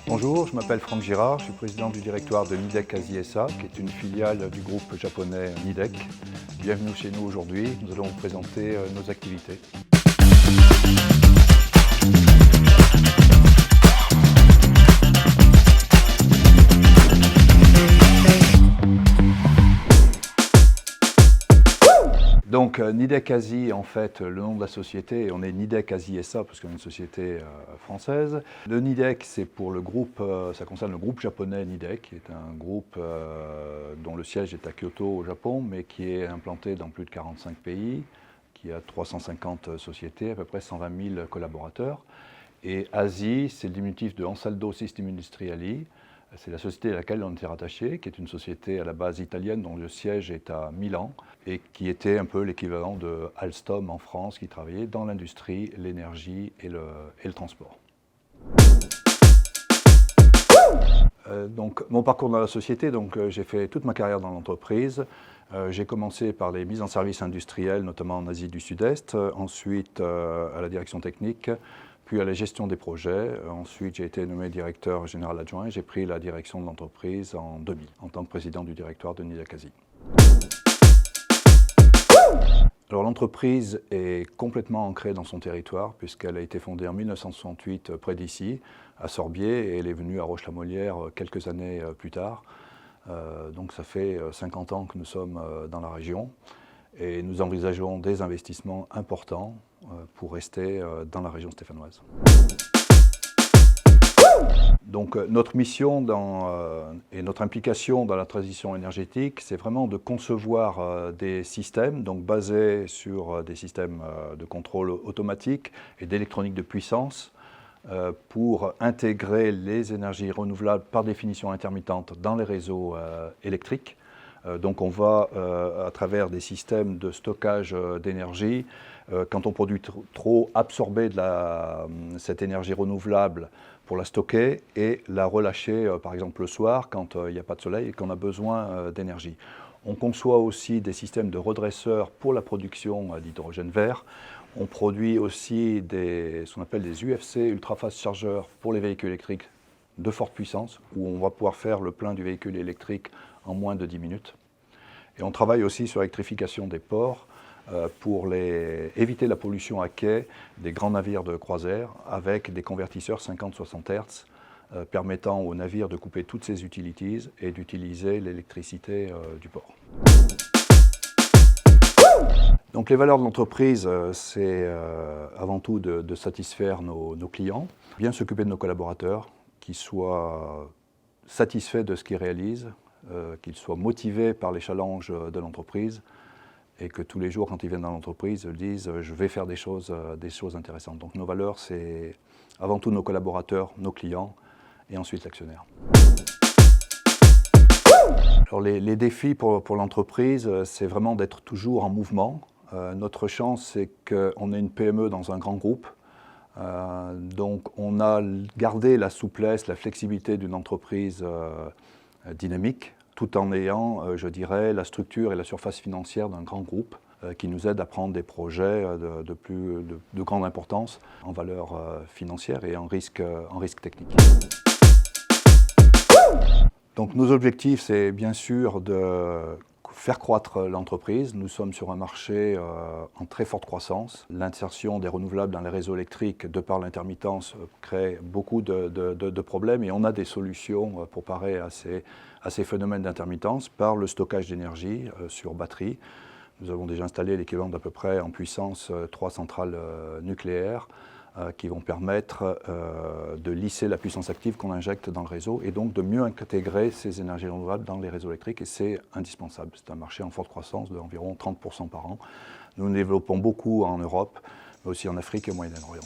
Bonjour, je m'appelle Franck Girard, je suis président du directoire de Nidec Asie SA, qui est une filiale du groupe japonais Nidec. Bienvenue chez nous aujourd'hui, nous allons vous présenter nos activités. Donc Nidec Asie, en fait, le nom de la société, on est Nidec Asie SA parce qu'on est une société française. Le Nidec, c'est pour le groupe, ça concerne le groupe japonais Nidec, qui est un groupe dont le siège est à Kyoto au Japon, mais qui est implanté dans plus de 45 pays, qui a 350 sociétés, à peu près 120 000 collaborateurs. Et Asie, c'est le diminutif de Ansaldo System Industriali. C'est la société à laquelle on était rattaché, qui est une société à la base italienne dont le siège est à Milan et qui était un peu l'équivalent de Alstom en France, qui travaillait dans l'industrie, l'énergie et le transport. Donc, mon parcours dans la société, j'ai fait toute ma carrière dans l'entreprise. J'ai commencé par les mises en service industrielles, notamment en Asie du Sud-Est, ensuite à la direction technique, puis à la gestion des projets. Ensuite, j'ai été nommé directeur général adjoint et j'ai pris la direction de l'entreprise en 2000, en tant que président du directoire de Nidec Asie. Alors l'entreprise est complètement ancrée dans son territoire puisqu'elle a été fondée en 1968 près d'ici, à Sorbier, et elle est venue à Roche-la-Molière quelques années plus tard. Donc ça fait 50 ans que nous sommes dans la région et nous envisageons des investissements importants pour rester dans la région stéphanoise. Donc notre mission et notre implication dans la transition énergétique, c'est vraiment de concevoir des systèmes basés sur des systèmes de contrôle automatique et d'électronique de puissance pour intégrer les énergies renouvelables par définition intermittentes dans les réseaux électriques. Donc on va, à travers des systèmes de stockage d'énergie, quand on produit trop, absorber cette énergie renouvelable pour la stocker et la relâcher, par exemple le soir, quand il n'y a pas de soleil et qu'on a besoin d'énergie. On conçoit aussi des systèmes de redresseurs pour la production d'hydrogène vert. On produit aussi ce qu'on appelle des UFC, ultra fast chargeurs, pour les véhicules électriques de forte puissance, où on va pouvoir faire le plein du véhicule électrique en moins de 10 minutes. Et on travaille aussi sur l'électrification des ports pour éviter la pollution à quai des grands navires de croisière avec des convertisseurs 50-60 Hz permettant aux navires de couper toutes ces utilities et d'utiliser l'électricité du port. Donc les valeurs de l'entreprise, c'est avant tout de satisfaire nos clients, bien s'occuper de nos collaborateurs, qu'ils soient satisfaits de ce qu'ils réalisent, qu'ils soient motivés par les challenges de l'entreprise et que tous les jours, quand ils viennent dans l'entreprise, ils disent « je vais faire des choses intéressantes ». Donc nos valeurs, c'est avant tout nos collaborateurs, nos clients et ensuite l'actionnaire. Alors les défis pour l'entreprise, c'est vraiment d'être toujours en mouvement. Notre chance, c'est qu'on est une PME dans un grand groupe. Donc on a gardé la souplesse, la flexibilité d'une entreprise dynamique, tout en ayant, je dirais, la structure et la surface financière d'un grand groupe qui nous aide à prendre des projets de grande importance en valeur financière et en risque technique. Donc nos objectifs, c'est bien sûr de faire croître l'entreprise. Nous sommes sur un marché en très forte croissance. L'insertion des renouvelables dans les réseaux électriques, de par l'intermittence, crée beaucoup de problèmes et on a des solutions pour parer à ces phénomènes d'intermittence par le stockage d'énergie sur batterie. Nous avons déjà installé l'équivalent d'à peu près en puissance 3 centrales nucléaires qui vont permettre de lisser la puissance active qu'on injecte dans le réseau et donc de mieux intégrer ces énergies renouvelables dans les réseaux électriques et c'est indispensable. C'est un marché en forte croissance d'environ 30% par an. Nous nous développons beaucoup en Europe, mais aussi en Afrique et au Moyen-Orient.